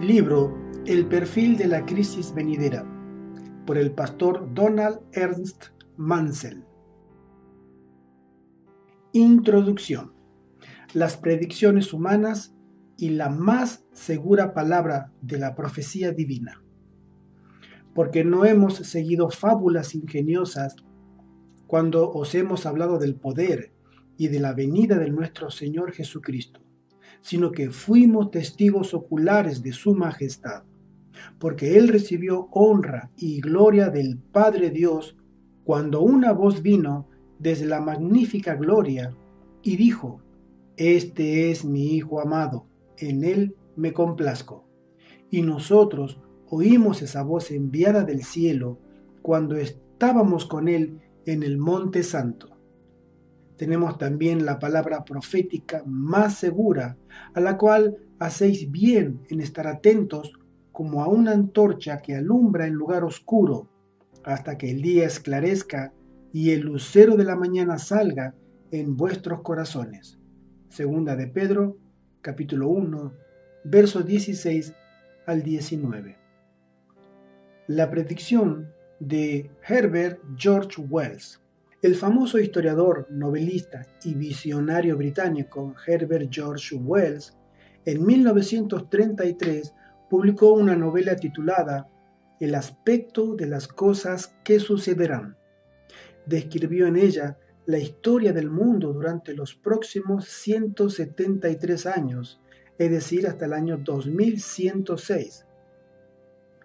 Libro El perfil de la crisis venidera, por el pastor Donald Ernst Mansell. Introducción. Las predicciones humanas y la más segura palabra de la profecía divina. Porque no hemos seguido fábulas ingeniosas cuando os hemos hablado del poder y de la venida de nuestro Señor Jesucristo, sino que fuimos testigos oculares de su majestad, porque Él recibió honra y gloria del Padre Dios cuando una voz vino desde la magnífica gloria y dijo: Este es mi Hijo amado, en Él me complazco. Y nosotros oímos esa voz enviada del cielo cuando estábamos con Él en el Monte Santo. Tenemos también la palabra profética más segura, a la cual hacéis bien en estar atentos como a una antorcha que alumbra en lugar oscuro, hasta que el día esclarezca y el lucero de la mañana salga en vuestros corazones. Segunda de Pedro, capítulo 1, versos 16 al 19. La predicción de Herbert George Wells. El famoso historiador, novelista y visionario británico Herbert George Wells, en 1933 publicó una novela titulada El aspecto de las cosas que sucederán. Describió en ella la historia del mundo durante los próximos 173 años, es decir, hasta el año 2106.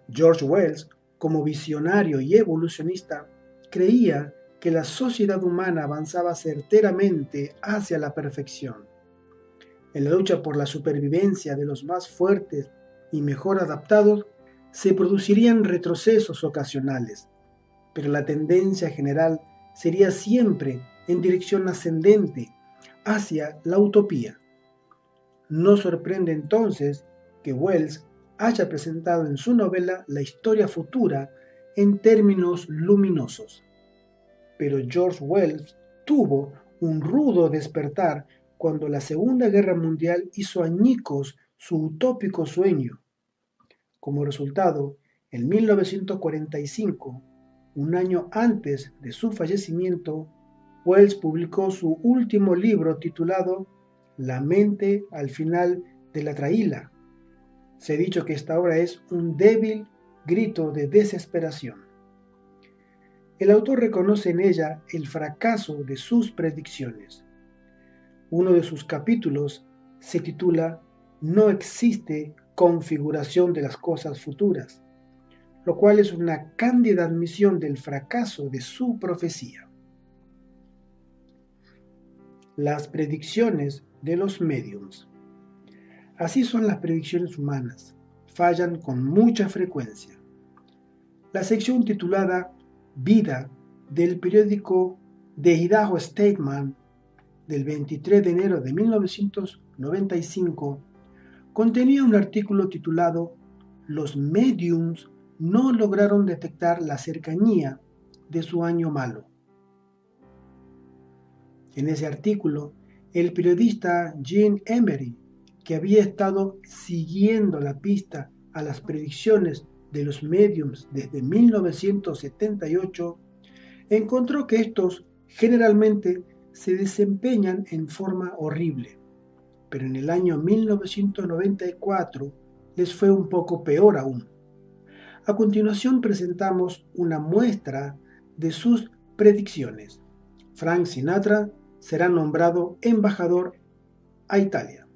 George Wells, como visionario y evolucionista, creía que la sociedad humana avanzaba certeramente hacia la perfección. En la lucha por la supervivencia de los más fuertes y mejor adaptados, se producirían retrocesos ocasionales, pero la tendencia general sería siempre en dirección ascendente hacia la utopía. No sorprende entonces que Wells haya presentado en su novela la historia futura en términos luminosos. Pero George Wells tuvo un rudo despertar cuando la Segunda Guerra Mundial hizo añicos su utópico sueño. Como resultado, en 1945, un año antes de su fallecimiento, Wells publicó su último libro titulado La mente al final de la traíla. Se ha dicho que esta obra es un débil grito de desesperación. El autor reconoce en ella el fracaso de sus predicciones. Uno de sus capítulos se titula No existe configuración de las cosas futuras, lo cual es una cándida admisión del fracaso de su profecía. Las predicciones de los médiums. Así son las predicciones humanas, fallan con mucha frecuencia. La sección titulada Vida del periódico The Idaho Statesman del 23 de enero de 1995 contenía un artículo titulado Los médiums no lograron detectar la cercanía de su año malo. En ese artículo, el periodista Jean Emery, que había estado siguiendo la pista a las predicciones de los médiums desde 1978, encontró que estos generalmente se desempeñan en forma horrible, pero en el año 1994 les fue un poco peor aún. A continuación presentamos una muestra de sus predicciones. Frank Sinatra será nombrado embajador a Italia.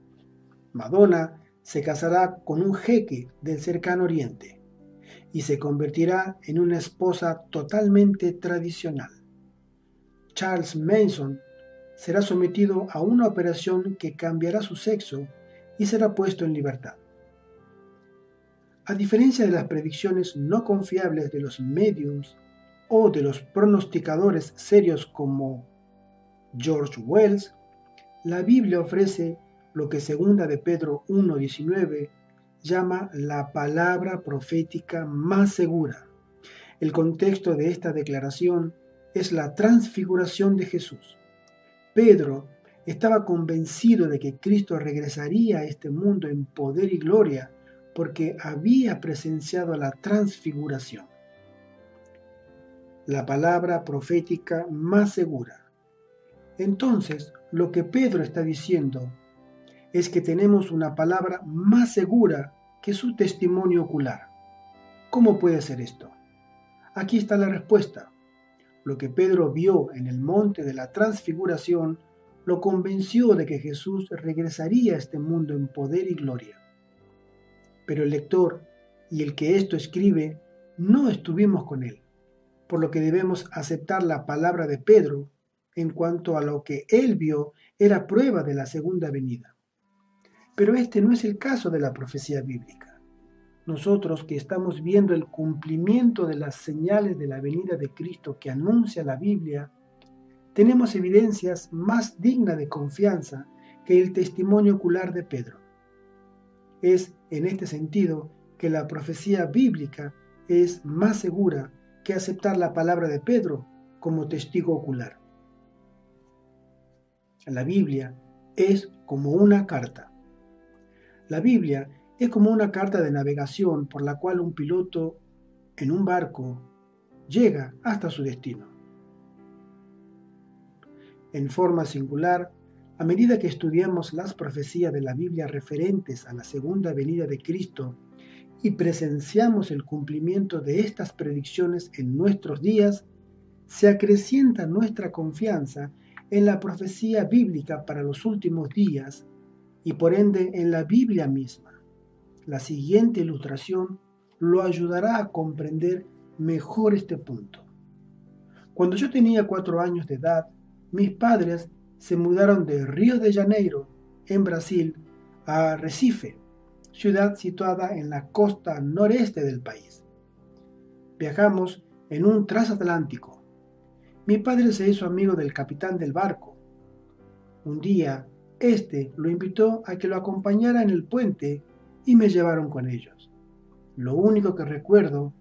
Madonna se casará con un jeque del cercano oriente y se convertirá en una esposa totalmente tradicional. Charles Manson será sometido a una operación que cambiará su sexo y será puesto en libertad. A diferencia de las predicciones no confiables de los médiums o de los pronosticadores serios como George Wells, la Biblia ofrece lo que Segunda de Pedro 1:19 llama la palabra profética más segura. El contexto de esta declaración es la transfiguración de Jesús. Pedro estaba convencido de que Cristo regresaría a este mundo en poder y gloria porque había presenciado la transfiguración, la palabra profética más segura. Entonces, lo que Pedro está diciendo es que tenemos una palabra más segura que su testimonio ocular. ¿Cómo puede ser esto? Aquí está la respuesta. Lo que Pedro vio en el monte de la transfiguración lo convenció de que Jesús regresaría a este mundo en poder y gloria. Pero el lector y el que esto escribe no estuvimos con él, por lo que debemos aceptar la palabra de Pedro en cuanto a lo que él vio era prueba de la segunda venida. Pero este no es el caso de la profecía bíblica. Nosotros que estamos viendo el cumplimiento de las señales de la venida de Cristo que anuncia la Biblia, tenemos evidencias más dignas de confianza que el testimonio ocular de Pedro. Es en este sentido que la profecía bíblica es más segura que aceptar la palabra de Pedro como testigo ocular. La Biblia es como una carta. La Biblia es como una carta de navegación por la cual un piloto en un barco llega hasta su destino. En forma singular, a medida que estudiamos las profecías de la Biblia referentes a la segunda venida de Cristo y presenciamos el cumplimiento de estas predicciones en nuestros días, se acrecienta nuestra confianza en la profecía bíblica para los últimos días y por ende en la Biblia misma. La siguiente ilustración lo ayudará a comprender mejor este punto. Cuando yo tenía 4 años de edad, mis padres se mudaron de Río de Janeiro, en Brasil, a Recife, ciudad situada en la costa noreste del país. Viajamos en un transatlántico. Mi padre se hizo amigo del capitán del barco. Un día, este lo invitó a que lo acompañara en el puente y me llevaron con ellos. Lo único que recuerdo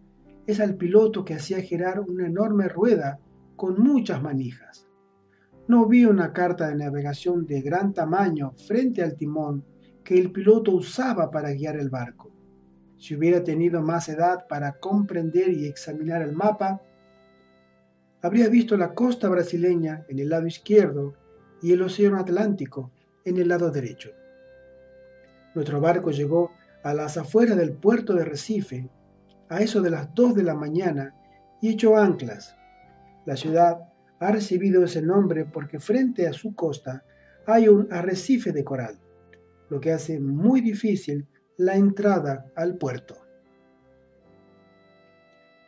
es al piloto que hacía girar una enorme rueda con muchas manijas. No vi una carta de navegación de gran tamaño frente al timón que el piloto usaba para guiar el barco. Si hubiera tenido más edad para comprender y examinar el mapa, habría visto la costa brasileña en el lado izquierdo y el océano Atlántico en el lado derecho. Nuestro barco llegó a las afueras del puerto de Recife, a eso de las 2 de la mañana, y echó anclas. La ciudad ha recibido ese nombre porque frente a su costa hay un arrecife de coral, lo que hace muy difícil la entrada al puerto.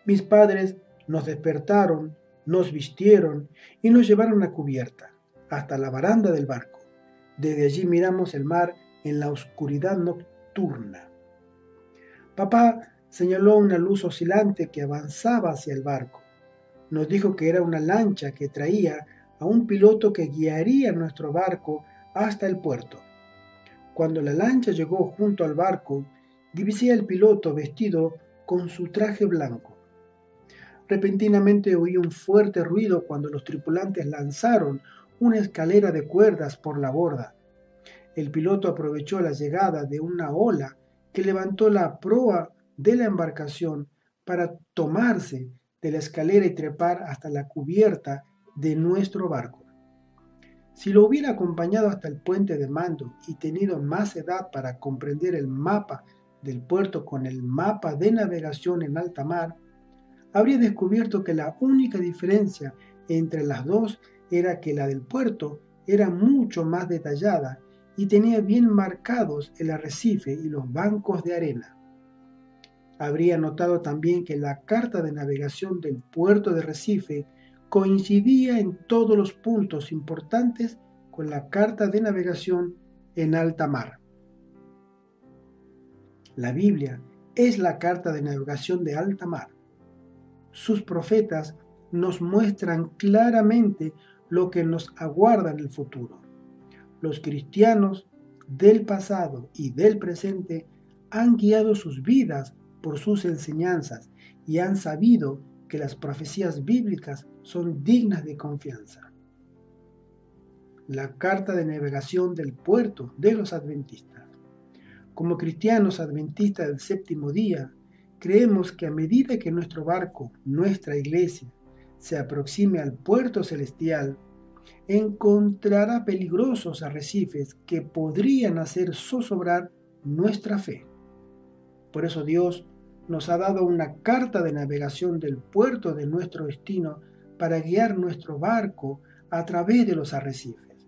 Mis padres nos despertaron, nos vistieron y nos llevaron a cubierta, hasta la baranda del barco. Desde allí miramos el mar en la oscuridad nocturna. Papá señaló una luz oscilante que avanzaba hacia el barco. Nos dijo que era una lancha que traía a un piloto que guiaría nuestro barco hasta el puerto. Cuando la lancha llegó junto al barco, divisé al piloto vestido con su traje blanco. Repentinamente oí un fuerte ruido cuando los tripulantes lanzaron una escalera de cuerdas por la borda. El piloto aprovechó la llegada de una ola que levantó la proa de la embarcación para tomarse de la escalera y trepar hasta la cubierta de nuestro barco. Si lo hubiera acompañado hasta el puente de mando y tenido más edad para comprender el mapa del puerto con el mapa de navegación en alta mar, habría descubierto que la única diferencia entre las dos era que la del puerto era mucho más detallada y tenía bien marcados el arrecife y los bancos de arena. Habría notado también que la carta de navegación del puerto de Recife coincidía en todos los puntos importantes con la carta de navegación en alta mar. La Biblia es la carta de navegación de alta mar. Sus profetas nos muestran claramente lo que nos aguarda en el futuro. Los cristianos del pasado y del presente han guiado sus vidas por sus enseñanzas y han sabido que las profecías bíblicas son dignas de confianza. La carta de navegación del puerto de los adventistas. Como cristianos adventistas del séptimo día, creemos que a medida que nuestro barco, nuestra iglesia, se aproxime al puerto celestial, encontrará peligrosos arrecifes que podrían hacer zozobrar nuestra fe. Por eso Dios nos ha dado una carta de navegación del puerto de nuestro destino para guiar nuestro barco a través de los arrecifes.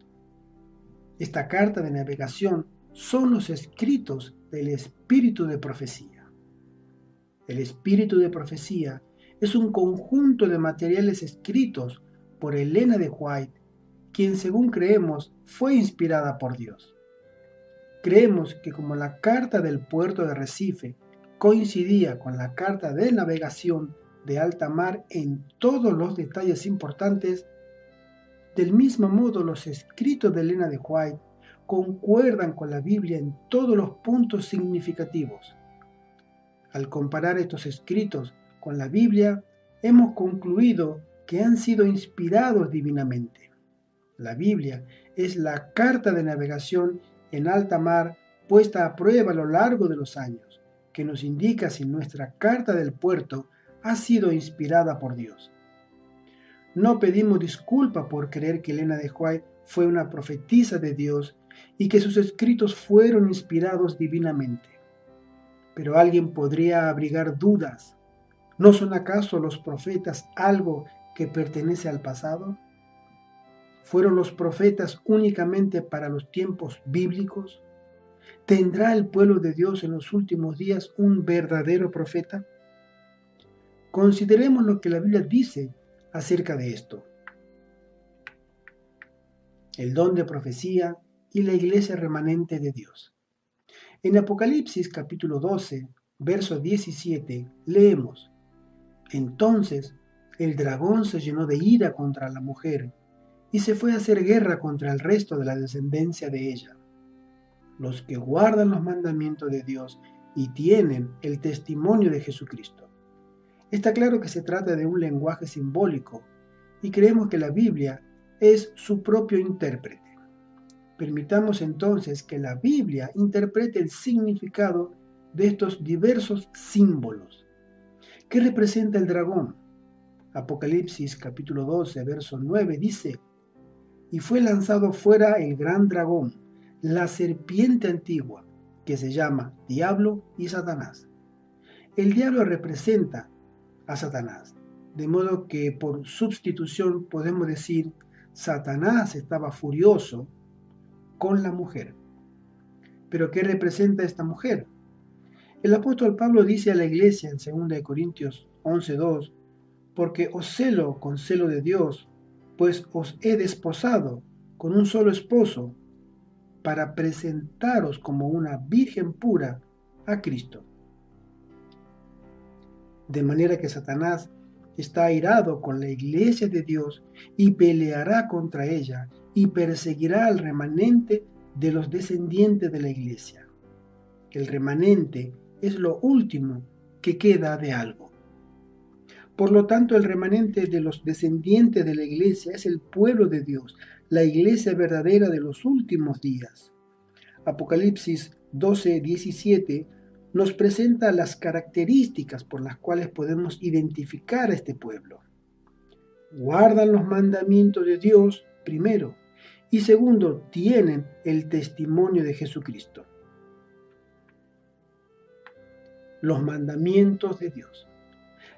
Esta carta de navegación son los escritos del espíritu de profecía. El espíritu de profecía es un conjunto de materiales escritos por Elena de White, quien según creemos fue inspirada por Dios. Creemos que como la carta del puerto de Recife coincidía con la carta de navegación de alta mar en todos los detalles importantes, del mismo modo los escritos de Elena de White concuerdan con la Biblia en todos los puntos significativos. Al comparar estos escritos con la Biblia, hemos concluido que han sido inspirados divinamente. La Biblia es la carta de navegación en alta mar puesta a prueba a lo largo de los años, que nos indica si nuestra carta del puerto ha sido inspirada por Dios. No pedimos disculpa por creer que Elena de White fue una profetisa de Dios y que sus escritos fueron inspirados divinamente. Pero alguien podría abrigar dudas. ¿No son acaso los profetas algo que pertenece al pasado? ¿Fueron los profetas únicamente para los tiempos bíblicos? ¿Tendrá el pueblo de Dios en los últimos días un verdadero profeta? Consideremos lo que la Biblia dice acerca de esto. El don de profecía y la iglesia remanente de Dios. En Apocalipsis capítulo 12, verso 17, leemos: Entonces el dragón se llenó de ira contra la mujer y se fue a hacer guerra contra el resto de la descendencia de ella, los que guardan los mandamientos de Dios y tienen el testimonio de Jesucristo. Está claro que se trata de un lenguaje simbólico y creemos que la Biblia es su propio intérprete. Permitamos entonces que la Biblia interprete el significado de estos diversos símbolos. ¿Qué representa el dragón? Apocalipsis capítulo 12, verso 9 dice: Y fue lanzado fuera el gran dragón, la serpiente antigua, que se llama Diablo y Satanás. El diablo representa a Satanás, de modo que por sustitución podemos decir Satanás estaba furioso con la mujer. ¿Pero qué representa esta mujer? El apóstol Pablo dice a la iglesia en 2 Corintios 11:2: Porque os celo con celo de Dios, pues os he desposado con un solo esposo, para presentaros como una virgen pura a Cristo. De manera que Satanás está airado con la iglesia de Dios y peleará contra ella y perseguirá al remanente de los descendientes de la iglesia. El remanente es lo último que queda de algo. Por lo tanto, el remanente de los descendientes de la iglesia es el pueblo de Dios, la iglesia verdadera de los últimos días. Apocalipsis 12:17 nos presenta las características por las cuales podemos identificar a este pueblo. Guardan los mandamientos de Dios, primero, y segundo, tienen el testimonio de Jesucristo. Los mandamientos de Dios.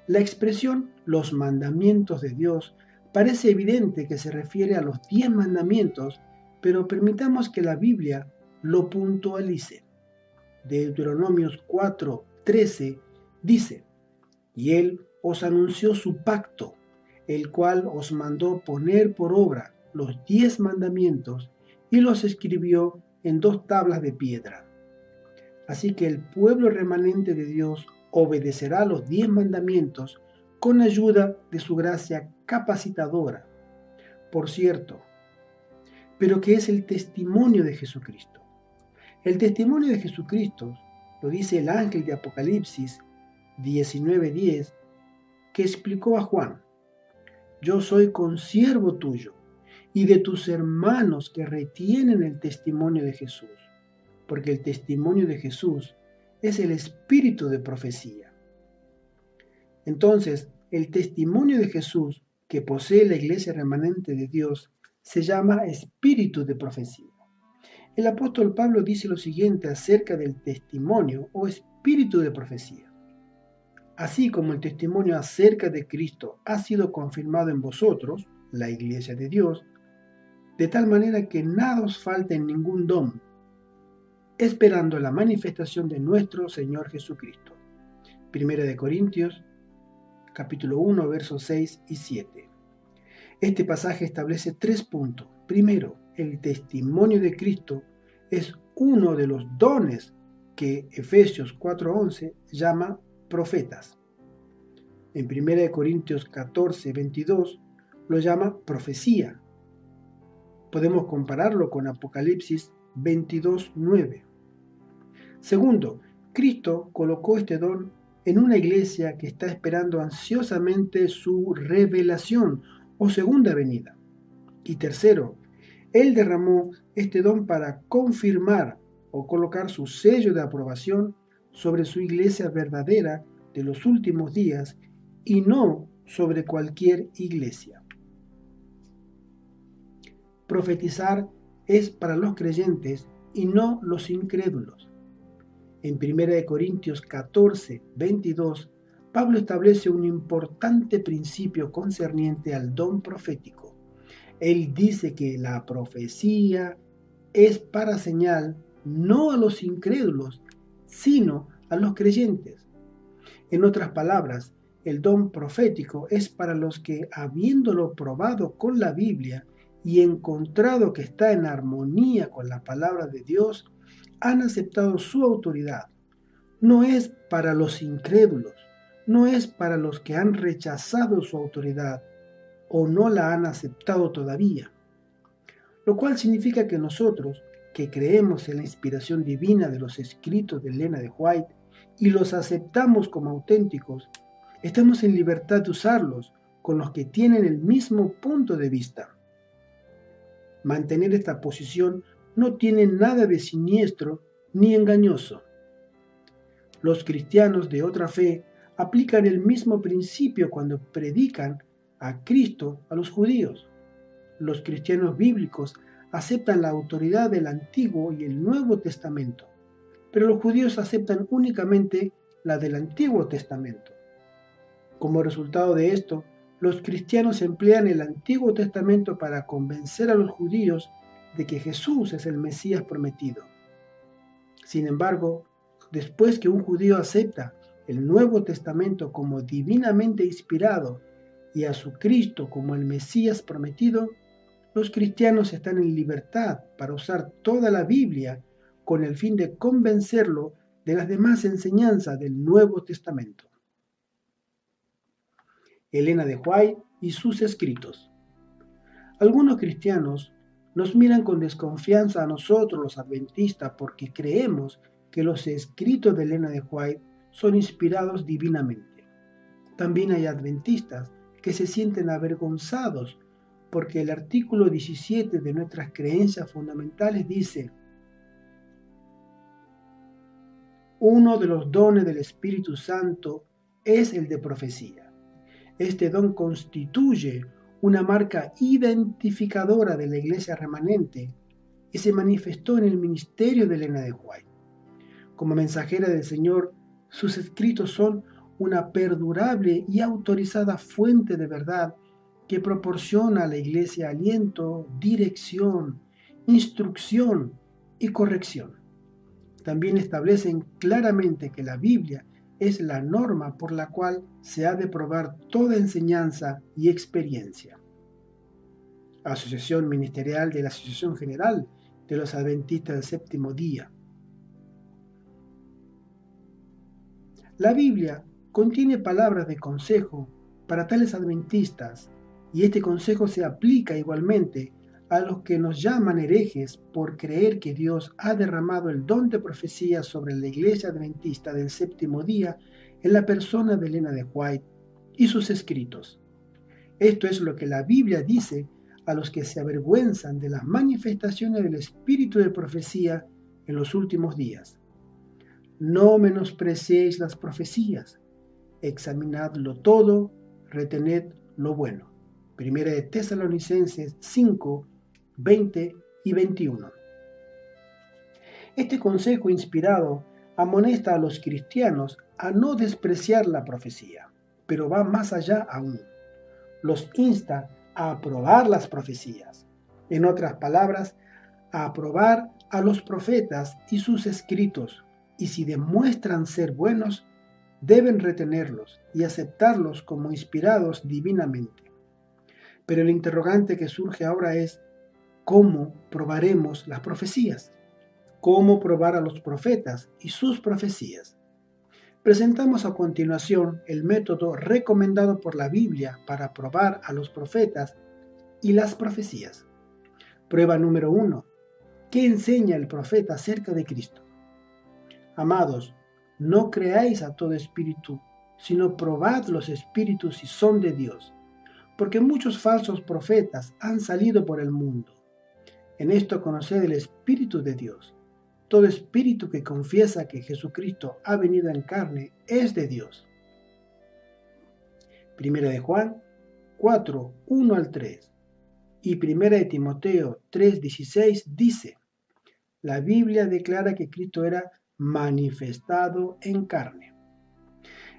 La expresión los mandamientos de Dios parece evidente que se refiere a los 10 mandamientos, pero permitamos que la Biblia lo puntualice. Deuteronomios 4:13 dice: Y él os anunció su pacto, el cual os mandó poner por obra los 10 mandamientos y los escribió en 2 tablas de piedra. Así que el pueblo remanente de Dios obedecerá los 10 mandamientos con ayuda de su gracia capacitadora. Por cierto, pero ¿qué es el testimonio de Jesucristo? El testimonio de Jesucristo lo dice el ángel de Apocalipsis 19:10, que explicó a Juan: Yo soy consiervo tuyo y de tus hermanos que retienen el testimonio de Jesús, porque el testimonio de Jesús es el espíritu de profecía. Entonces, el testimonio de Jesús que posee la iglesia remanente de Dios se llama espíritu de profecía. El apóstol Pablo dice lo siguiente acerca del testimonio o espíritu de profecía. Así como el testimonio acerca de Cristo ha sido confirmado en vosotros, la iglesia de Dios, de tal manera que nada os falte en ningún don, esperando la manifestación de nuestro Señor Jesucristo. Primera de Corintios, capítulo 1, versos 6 y 7. Este pasaje establece 3 puntos. Primero, el testimonio de Cristo es uno de los dones que Efesios 4:11 llama profetas. En 1 Corintios 14:22 lo llama profecía. Podemos compararlo con Apocalipsis 22:9. Segundo, Cristo colocó este don en una iglesia que está esperando ansiosamente su revelación o segunda venida. Y tercero, Él derramó este don para confirmar o colocar su sello de aprobación sobre su iglesia verdadera de los últimos días y no sobre cualquier iglesia. Profetizar es para los creyentes y no los incrédulos. En 1 Corintios 14:22, Pablo establece un importante principio concerniente al don profético. Él dice que la profecía es para señal no a los incrédulos, sino a los creyentes. En otras palabras, el don profético es para los que, habiéndolo probado con la Biblia y encontrado que está en armonía con la palabra de Dios, han aceptado su autoridad. No es para los incrédulos, no es para los que han rechazado su autoridad o no la han aceptado todavía. Lo cual significa que nosotros, que creemos en la inspiración divina de los escritos de Elena de White y los aceptamos como auténticos, estamos en libertad de usarlos con los que tienen el mismo punto de vista. Mantener esta posición no tiene nada de siniestro ni engañoso. Los cristianos de otra fe aplican el mismo principio cuando predican a Cristo a los judíos. Los cristianos bíblicos aceptan la autoridad del Antiguo y el Nuevo Testamento, pero los judíos aceptan únicamente la del Antiguo Testamento. Como resultado de esto, los cristianos emplean el Antiguo Testamento para convencer a los judíos de que Jesús es el Mesías prometido. Sin embargo, después que un judío acepta el Nuevo Testamento como divinamente inspirado y a su Cristo como el Mesías prometido, los cristianos están en libertad para usar toda la Biblia con el fin de convencerlo de las demás enseñanzas del Nuevo Testamento. Elena de White y sus escritos. Algunos cristianos nos miran con desconfianza a nosotros los adventistas porque creemos que los escritos de Elena de White son inspirados divinamente. También hay adventistas que se sienten avergonzados porque el artículo 17 de nuestras creencias fundamentales dice: uno de los dones del Espíritu Santo es el de profecía. Este don constituye una marca identificadora de la iglesia remanente y se manifestó en el ministerio de Elena de White. Como mensajera del Señor, sus escritos son una perdurable y autorizada fuente de verdad que proporciona a la iglesia aliento, dirección, instrucción y corrección. También establecen claramente que la Biblia es la norma por la cual se ha de probar toda enseñanza y experiencia. Asociación Ministerial de la Asociación General de los Adventistas del Séptimo Día. La Biblia contiene palabras de consejo para tales adventistas y este consejo se aplica igualmente a los que nos llaman herejes por creer que Dios ha derramado el don de profecía sobre la iglesia adventista del séptimo día en la persona de Elena de White y sus escritos. Esto es lo que la Biblia dice a los que se avergüenzan de las manifestaciones del espíritu de profecía en los últimos días. No menospreciéis las profecías, examinadlo todo, retened lo bueno. Primera de Tesalonicenses 5, 20 y 21. Este consejo inspirado amonesta a los cristianos a no despreciar la profecía, pero va más allá aún. Los insta a aprobar las profecías. En otras palabras, a aprobar a los profetas y sus escritos, y si demuestran ser buenos, deben retenerlos y aceptarlos como inspirados divinamente. Pero el interrogante que surge ahora es, ¿cómo probaremos las profecías? ¿Cómo probar a los profetas y sus profecías? Presentamos a continuación el método recomendado por la Biblia para probar a los profetas y las profecías. Prueba número 1. ¿Qué enseña el profeta acerca de Cristo? Amados, no creáis a todo espíritu, sino probad los espíritus si son de Dios, porque muchos falsos profetas han salido por el mundo. En esto conoced el Espíritu de Dios. Todo espíritu que confiesa que Jesucristo ha venido en carne es de Dios. Primera de Juan 4, 1 al 3 y Primera de Timoteo 3, 16 dice, la Biblia declara que Cristo era manifestado en carne.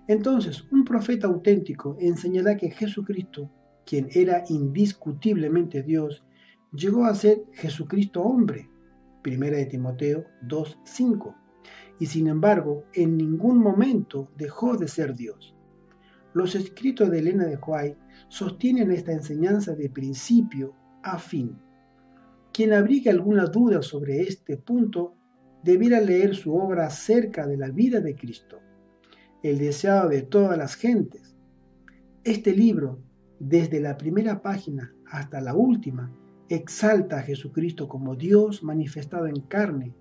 Entonces, un profeta auténtico enseñará que Jesucristo, quien era indiscutiblemente Dios, llegó a ser Jesucristo hombre, Primera de Timoteo 2:5, y sin embargo, en ningún momento dejó de ser Dios. Los escritos de Elena de White sostienen esta enseñanza de principio a fin. Quien abrigue alguna duda sobre este punto debiera leer su obra acerca de la vida de Cristo, el deseado de todas las gentes. Este libro, desde la primera página hasta la última, exalta a Jesucristo como Dios manifestado en carne,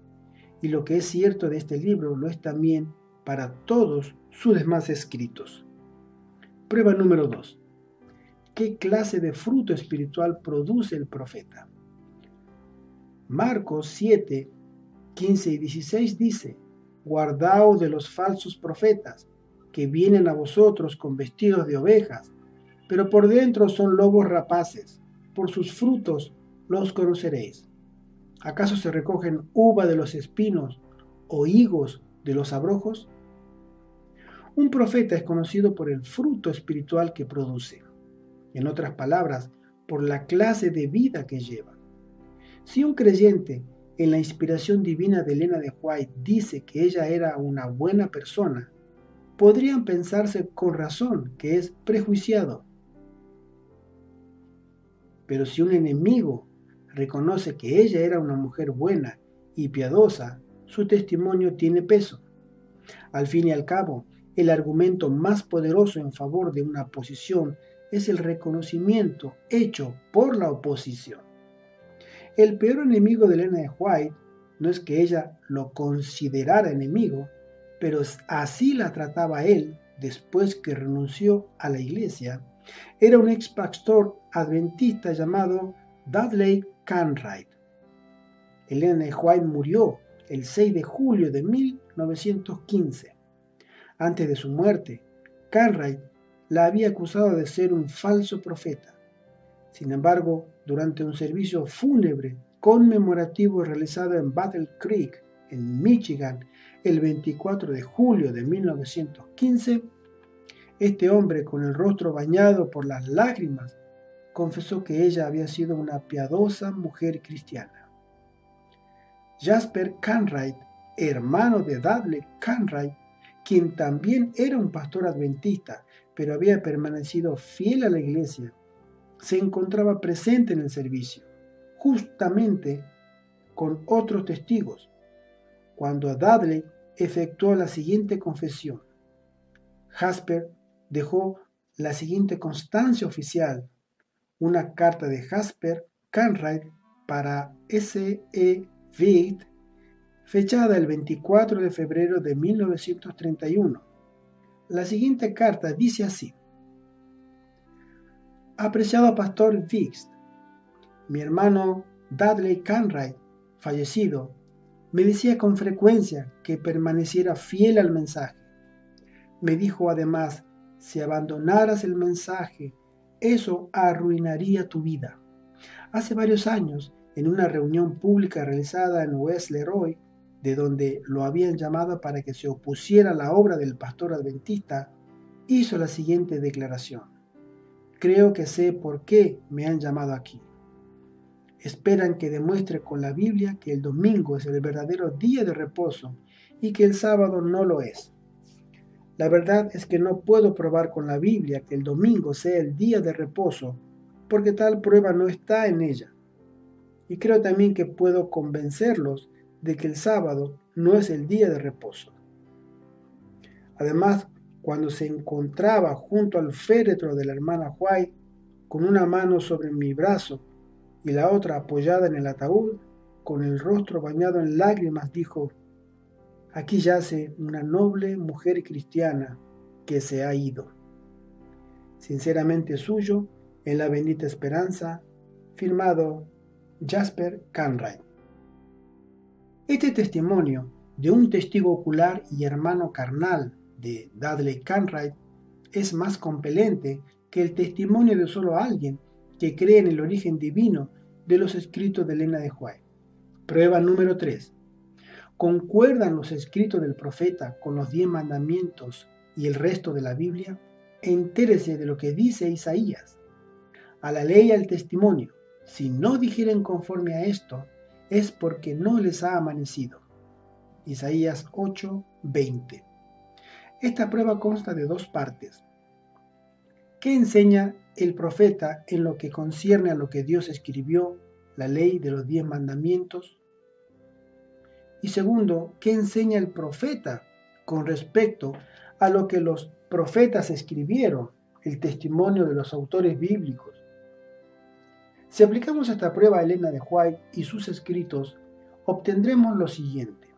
y lo que es cierto de este libro lo es también para todos sus demás escritos. Prueba número 2. ¿Qué clase de fruto espiritual produce el profeta? Marcos 7, 15 y 16 dice, guardaos de los falsos profetas, que vienen a vosotros con vestidos de ovejas, pero por dentro son lobos rapaces. Por sus frutos los conoceréis. ¿Acaso se recogen uva de los espinos o higos de los abrojos? Un profeta es conocido por el fruto espiritual que produce. En otras palabras, por la clase de vida que lleva. Si un creyente en la inspiración divina de Elena de White dice que ella era una buena persona, podrían pensarse con razón que es prejuiciado. Pero si un enemigo reconoce que ella era una mujer buena y piadosa, su testimonio tiene peso. Al fin y al cabo, el argumento más poderoso en favor de una posición es el reconocimiento hecho por la oposición. El peor enemigo de Elena de White no es que ella lo considerara enemigo, pero así la trataba él después que renunció a la iglesia. Era un ex pastor adventista llamado Dudley Carnwright. Elena de White murió el 6 de julio de 1915. Antes de su muerte, Carnwright la había acusado de ser un falso profeta. Sin embargo, durante un servicio fúnebre conmemorativo realizado en Battle Creek, en Michigan, el 24 de julio de 1915, este hombre, con el rostro bañado por las lágrimas, confesó que ella había sido una piadosa mujer cristiana. Jasper Carnwright, hermano de Dudley Carnwright, quien también era un pastor adventista, pero había permanecido fiel a la iglesia, se encontraba presente en el servicio, justamente con otros testigos, cuando Dudley efectuó la siguiente confesión. Jasper dejó la siguiente constancia oficial, una carta de Jasper Carnwright para S.E. Witt, fechada el 24 de febrero de 1931. La siguiente carta dice así: apreciado pastor Witt, mi hermano Dudley Carnwright, fallecido, Me decía con frecuencia que permaneciera fiel al mensaje. Me dijo además, si abandonaras el mensaje, eso arruinaría tu vida. Hace varios años, en una reunión pública realizada en West Leroy, de donde lo habían llamado para que se opusiera a la obra del pastor adventista, hizo la siguiente declaración: creo que sé por qué me han llamado aquí. Esperan que demuestre con la Biblia que el domingo es el verdadero día de reposo y que el sábado no lo es. La verdad es que no puedo probar con la Biblia que el domingo sea el día de reposo, porque tal prueba no está en ella. Y creo también que puedo convencerlos de que el sábado no es el día de reposo. Además, cuando se encontraba junto al féretro de la hermana White, con una mano sobre mi brazo y la otra apoyada en el ataúd, con el rostro bañado en lágrimas, dijo: aquí yace una noble mujer cristiana que se ha ido. Sinceramente suyo, en la bendita esperanza, firmado Jasper Canray. Este testimonio de un testigo ocular y hermano carnal de Dudley Canray es más compelente que el testimonio de solo alguien que cree en el origen divino de los escritos de Elena de White. Prueba número 3. ¿Concuerdan los escritos del profeta con los 10 mandamientos y el resto de la Biblia? Entérese de lo que dice Isaías. A la ley y al testimonio, si no dijeren conforme a esto, es porque no les ha amanecido. Isaías 8:20. Esta prueba consta de 2 partes. ¿Qué enseña el profeta en lo que concierne a lo que Dios escribió, la ley de los 10 mandamientos? Y segundo, ¿qué enseña el profeta con respecto a lo que los profetas escribieron, el testimonio de los autores bíblicos? Si aplicamos esta prueba a Elena de White y sus escritos, obtendremos lo siguiente.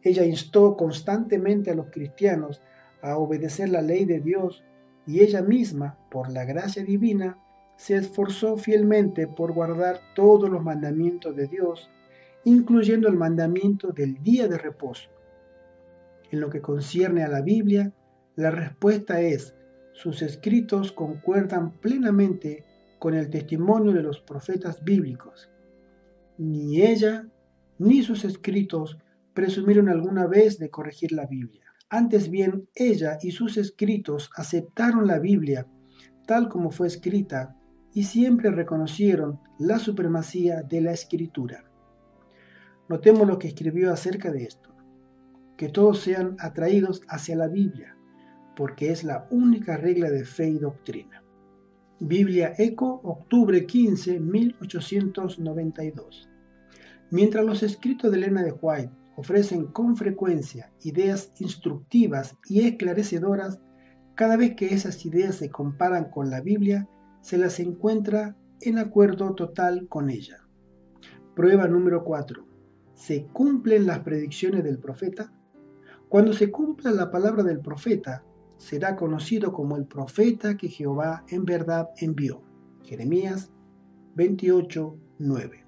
Ella instó constantemente a los cristianos a obedecer la ley de Dios y ella misma, por la gracia divina, se esforzó fielmente por guardar todos los mandamientos de Dios, incluyendo el mandamiento del día de reposo. En lo que concierne a la Biblia, la respuesta es: sus escritos concuerdan plenamente con el testimonio de los profetas bíblicos. Ni ella ni sus escritos presumieron alguna vez de corregir la Biblia. Antes bien, ella y sus escritos aceptaron la Biblia tal como fue escrita y siempre reconocieron la supremacía de la Escritura. Notemos lo que escribió acerca de esto: que todos sean atraídos hacia la Biblia, porque es la única regla de fe y doctrina. Biblia Eco, octubre 15, 1892. Mientras los escritos de Elena de White ofrecen con frecuencia ideas instructivas y esclarecedoras, cada vez que esas ideas se comparan con la Biblia, se las encuentra en acuerdo total con ella. Prueba número 4. ¿Se cumplen las predicciones del profeta? Cuando se cumpla la palabra del profeta, será conocido como el profeta que Jehová en verdad envió. Jeremías 28:9.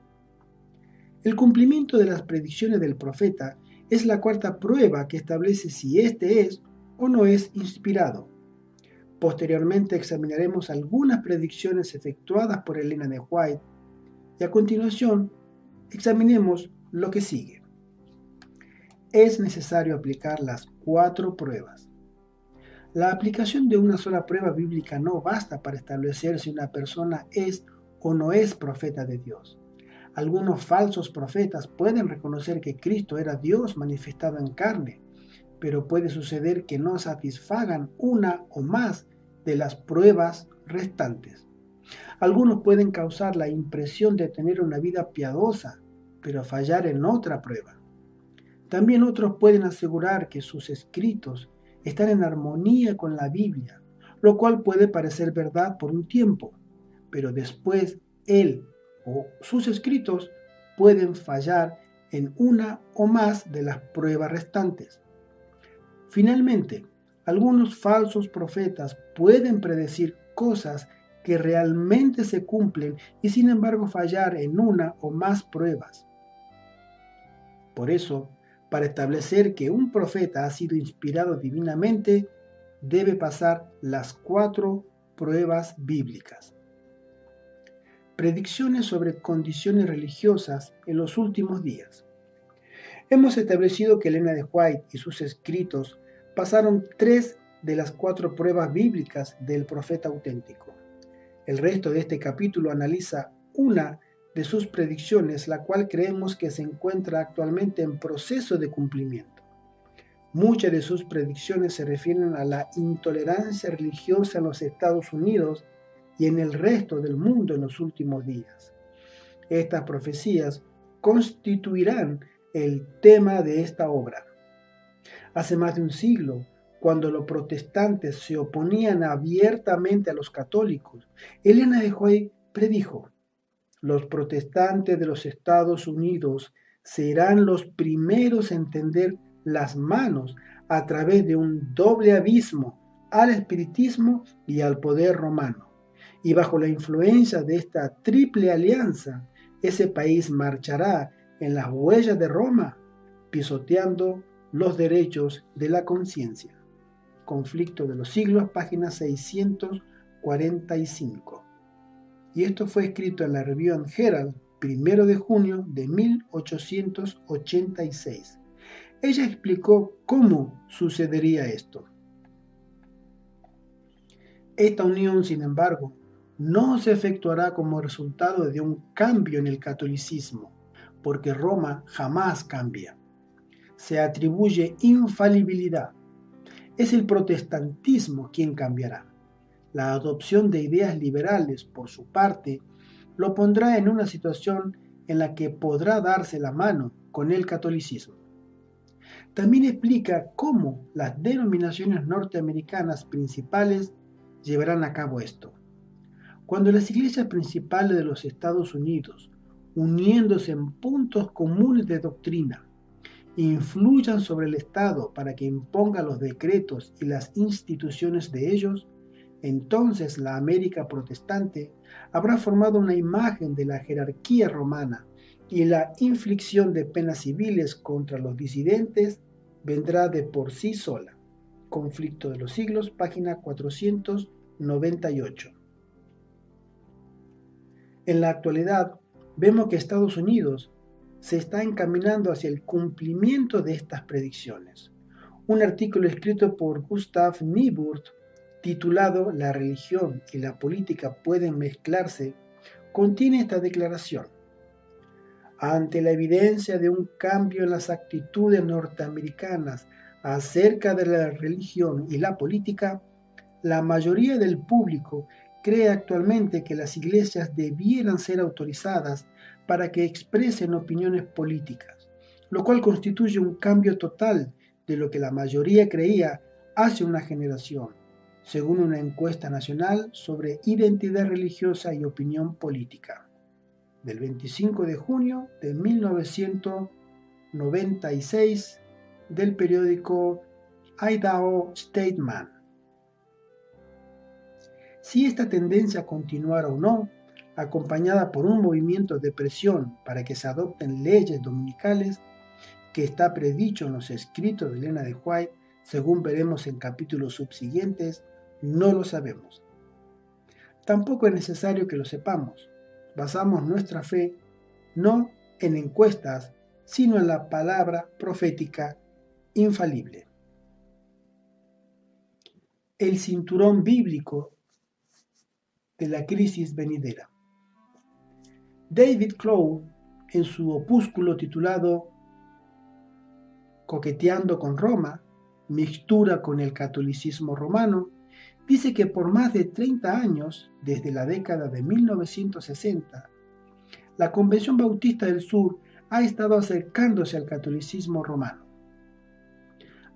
El cumplimiento de las predicciones del profeta es la cuarta prueba que establece si éste es o no es inspirado. Posteriormente examinaremos algunas predicciones efectuadas por Elena de White y a continuación examinemos lo que sigue. Es necesario aplicar las 4 pruebas. La aplicación de una sola prueba bíblica no basta para establecer si una persona es o no es profeta de Dios. Algunos falsos profetas pueden reconocer que Cristo era Dios manifestado en carne, pero puede suceder que no satisfagan una o más de las pruebas restantes. Algunos pueden causar la impresión de tener una vida piadosa, pero fallar en otra prueba. También otros pueden asegurar que sus escritos están en armonía con la Biblia, lo cual puede parecer verdad por un tiempo, pero después él o sus escritos pueden fallar en una o más de las pruebas restantes. Finalmente, algunos falsos profetas pueden predecir cosas que realmente se cumplen y sin embargo fallar en una o más pruebas. Por eso, para establecer que un profeta ha sido inspirado divinamente, debe pasar las 4 pruebas bíblicas. Predicciones sobre condiciones religiosas en los últimos días. Hemos establecido que Elena de White y sus escritos pasaron 3 de las 4 pruebas bíblicas del profeta auténtico. El resto de este capítulo analiza una de sus predicciones, la cual creemos que se encuentra actualmente en proceso de cumplimiento. Muchas de sus predicciones se refieren a la intolerancia religiosa en los Estados Unidos y en el resto del mundo en los últimos días. Estas profecías constituirán el tema de esta obra. Hace más de un siglo, cuando los protestantes se oponían abiertamente a los católicos, Elena de White predijo: los protestantes de los Estados Unidos serán los primeros en tender las manos a través de un doble abismo al espiritismo y al poder romano. Y bajo la influencia de esta triple alianza, ese país marchará en las huellas de Roma, pisoteando los derechos de la conciencia. Conflicto de los siglos, página 645. Y esto fue escrito en la Review and Herald, 1 de junio de 1886. Ella explicó cómo sucedería esto. Esta unión, sin embargo, no se efectuará como resultado de un cambio en el catolicismo, porque Roma jamás cambia. Se atribuye infalibilidad. Es el protestantismo quien cambiará. La adopción de ideas liberales, por su parte, lo pondrá en una situación en la que podrá darse la mano con el catolicismo. También explica cómo las denominaciones norteamericanas principales llevarán a cabo esto. Cuando las iglesias principales de los Estados Unidos, uniéndose en puntos comunes de doctrina, influyan sobre el Estado para que imponga los decretos y las instituciones de ellos, entonces la América protestante habrá formado una imagen de la jerarquía romana y la inflicción de penas civiles contra los disidentes vendrá de por sí sola. Conflicto de los siglos, página 498. En la actualidad, vemos que Estados Unidos se está encaminando hacia el cumplimiento de estas predicciones. Un artículo escrito por Gustav Niebuhr, titulado «La religión y la política pueden mezclarse», contiene esta declaración. Ante la evidencia de un cambio en las actitudes norteamericanas acerca de la religión y la política, la mayoría del público cree actualmente que las iglesias debieran ser autorizadas para que expresen opiniones políticas, lo cual constituye un cambio total de lo que la mayoría creía hace una generación, según una encuesta nacional sobre identidad religiosa y opinión política, del 25 de junio de 1996, del periódico Idaho Statesman. Si esta tendencia continuara o no, acompañada por un movimiento de presión para que se adopten leyes dominicales, que está predicho en los escritos de Elena de White, según veremos en capítulos subsiguientes, no lo sabemos. Tampoco es necesario que lo sepamos. Basamos nuestra fe no en encuestas, sino en la palabra profética infalible. El cinturón bíblico de la crisis venidera. David Clough, en su opúsculo titulado Coqueteando con Roma, mixtura con el catolicismo romano, dice que por más de 30 años, desde la década de 1960, la Convención Bautista del Sur ha estado acercándose al catolicismo romano.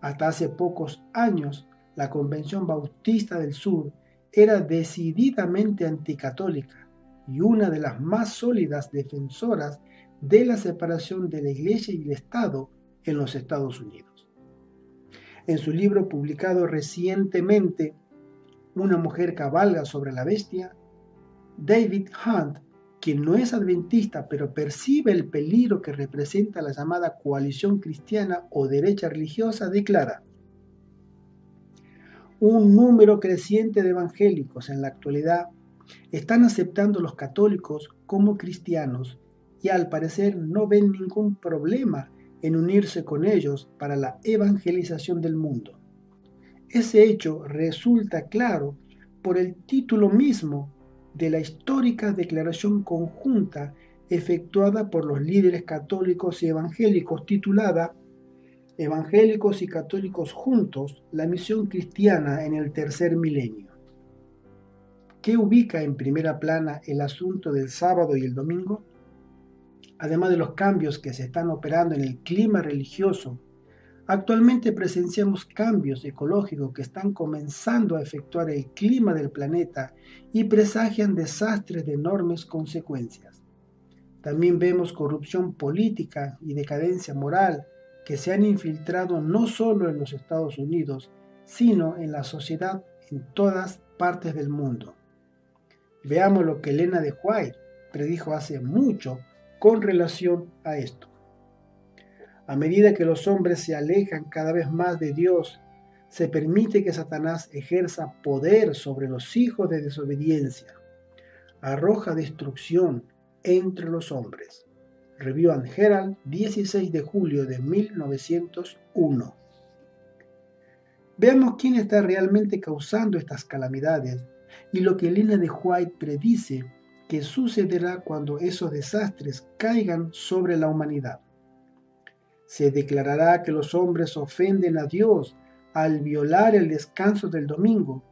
Hasta hace pocos años, la Convención Bautista del Sur era decididamente anticatólica y una de las más sólidas defensoras de la separación de la Iglesia y el Estado en los Estados Unidos. En su libro publicado recientemente, Una mujer cabalga sobre la bestia, David Hunt, quien no es adventista pero percibe el peligro que representa la llamada coalición cristiana o derecha religiosa, declara: un número creciente de evangélicos en la actualidad están aceptando a los católicos como cristianos y al parecer no ven ningún problema en unirse con ellos para la evangelización del mundo. Ese hecho resulta claro por el título mismo de la histórica declaración conjunta efectuada por los líderes católicos y evangélicos, titulada Evangélicos y Católicos Juntos, la misión cristiana en el tercer milenio, que ubica en primera plana el asunto del sábado y el domingo. Además de los cambios que se están operando en el clima religioso, actualmente presenciamos cambios ecológicos que están comenzando a efectuar el clima del planeta y presagian desastres de enormes consecuencias. También vemos corrupción política y decadencia moral que se han infiltrado no solo en los Estados Unidos, sino en la sociedad en todas partes del mundo. Veamos lo que Elena de White predijo hace mucho con relación a esto. A medida que los hombres se alejan cada vez más de Dios, se permite que Satanás ejerza poder sobre los hijos de desobediencia. Arroja destrucción entre los hombres. Review and Herald, 16 de julio de 1901. Veamos quién está realmente causando estas calamidades y lo que Elena de White predice que sucederá cuando esos desastres caigan sobre la humanidad. Se declarará que los hombres ofenden a Dios al violar el descanso del domingo,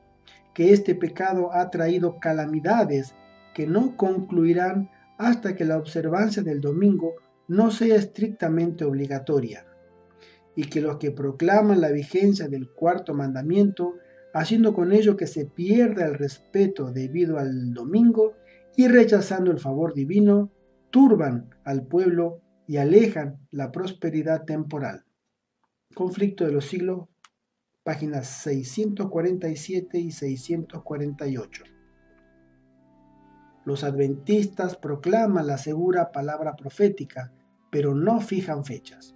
que este pecado ha traído calamidades que no concluirán hasta que la observancia del domingo no sea estrictamente obligatoria, y que los que proclaman la vigencia del cuarto mandamiento, haciendo con ello que se pierda el respeto debido al domingo y rechazando el favor divino, turban al pueblo y alejan la prosperidad temporal. Conflicto de los Siglos, páginas 647 y 648. Los adventistas proclaman la segura palabra profética, pero no fijan fechas.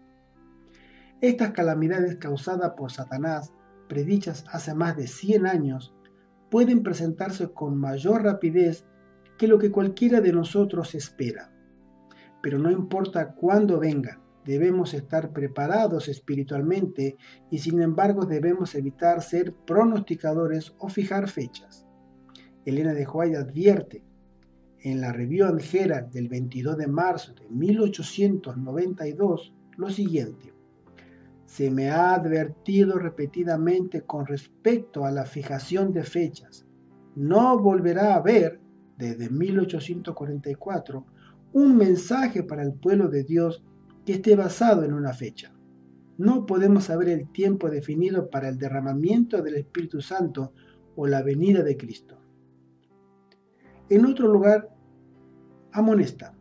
Estas calamidades causadas por Satanás, predichas hace más de 100 años, pueden presentarse con mayor rapidez que lo que cualquiera de nosotros espera. Pero no importa cuándo vengan, debemos estar preparados espiritualmente y sin embargo debemos evitar ser pronosticadores o fijar fechas. Elena de White advierte en la Review and Herald del 22 de marzo de 1892 lo siguiente: se me ha advertido repetidamente con respecto a la fijación de fechas. No volverá a haber, desde 1844, un mensaje para el pueblo de Dios que esté basado en una fecha. No podemos saber el tiempo definido para el derramamiento del Espíritu Santo o la venida de Cristo. En otro lugar, amonesta: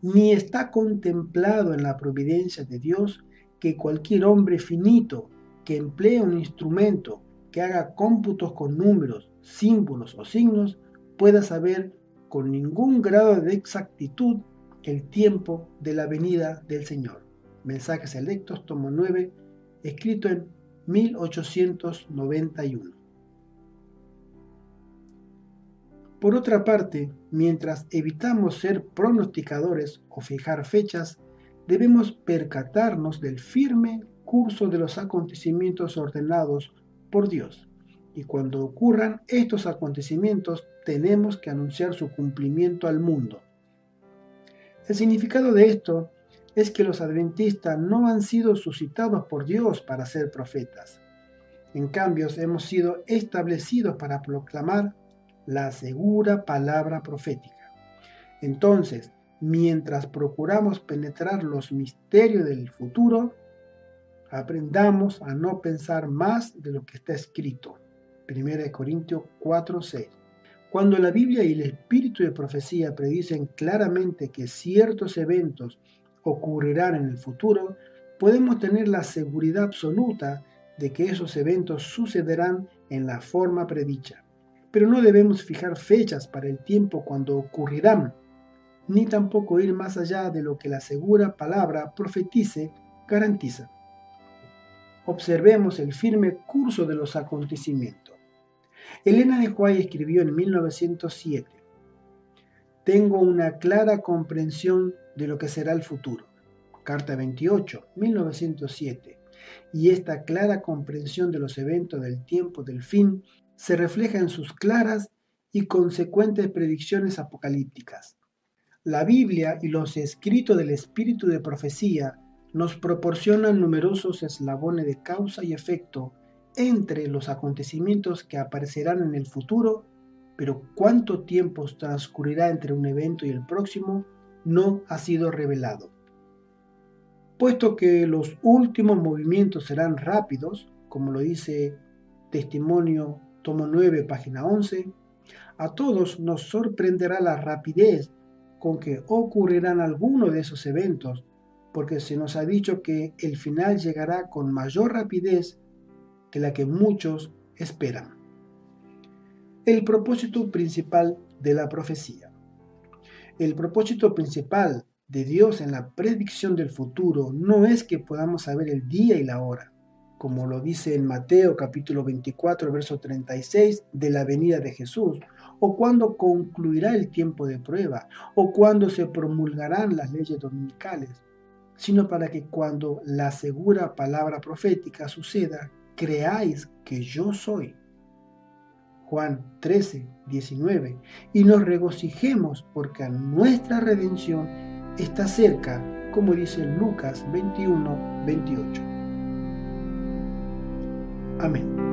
ni está contemplado en la providencia de Dios que cualquier hombre finito que emplee un instrumento que haga cómputos con números, símbolos o signos pueda saber con ningún grado de exactitud el tiempo de la venida del Señor. Mensajes Selectos, tomo 9, escrito en 1891. Por otra parte, mientras evitamos ser pronosticadores o fijar fechas, debemos percatarnos del firme curso de los acontecimientos ordenados por Dios. Y cuando ocurran estos acontecimientos, tenemos que anunciar su cumplimiento al mundo. El significado de esto es que los adventistas no han sido suscitados por Dios para ser profetas. En cambio, hemos sido establecidos para proclamar la segura palabra profética. Entonces, mientras procuramos penetrar los misterios del futuro, aprendamos a no pensar más de lo que está escrito. 1 Corintios 4:6. Cuando la Biblia y el espíritu de profecía predicen claramente que ciertos eventos ocurrirán en el futuro, podemos tener la seguridad absoluta de que esos eventos sucederán en la forma predicha. pero no debemos fijar fechas para el tiempo cuando ocurrirán, ni tampoco ir más allá de lo que la segura palabra profetice garantiza. Observemos el firme curso de los acontecimientos. Elena de White escribió en 1907: «Tengo una clara comprensión de lo que será el futuro». Carta 28, 1907. Y esta clara comprensión de los eventos del tiempo del fin se refleja en sus claras y consecuentes predicciones apocalípticas. La Biblia y los escritos del espíritu de profecía nos proporcionan numerosos eslabones de causa y efecto entre los acontecimientos que aparecerán en el futuro, pero cuánto tiempo transcurrirá entre un evento y el próximo no ha sido revelado. Puesto que los últimos movimientos serán rápidos, como lo dice Testimonio, tomo 9, página 11, a todos nos sorprenderá la rapidez con que ocurrirán algunos de esos eventos, porque se nos ha dicho que el final llegará con mayor rapidez de la que muchos esperan. El propósito principal de la profecía. El propósito principal de Dios en la predicción del futuro no es que podamos saber el día y la hora, como lo dice en Mateo capítulo 24, verso 36, de la venida de Jesús, o cuándo concluirá el tiempo de prueba, o cuándo se promulgarán las leyes dominicales, sino para que cuando la segura palabra profética suceda, creáis que yo soy. Juan 13, 19, y nos regocijemos porque nuestra redención está cerca, como dice Lucas 21, 28. Amén.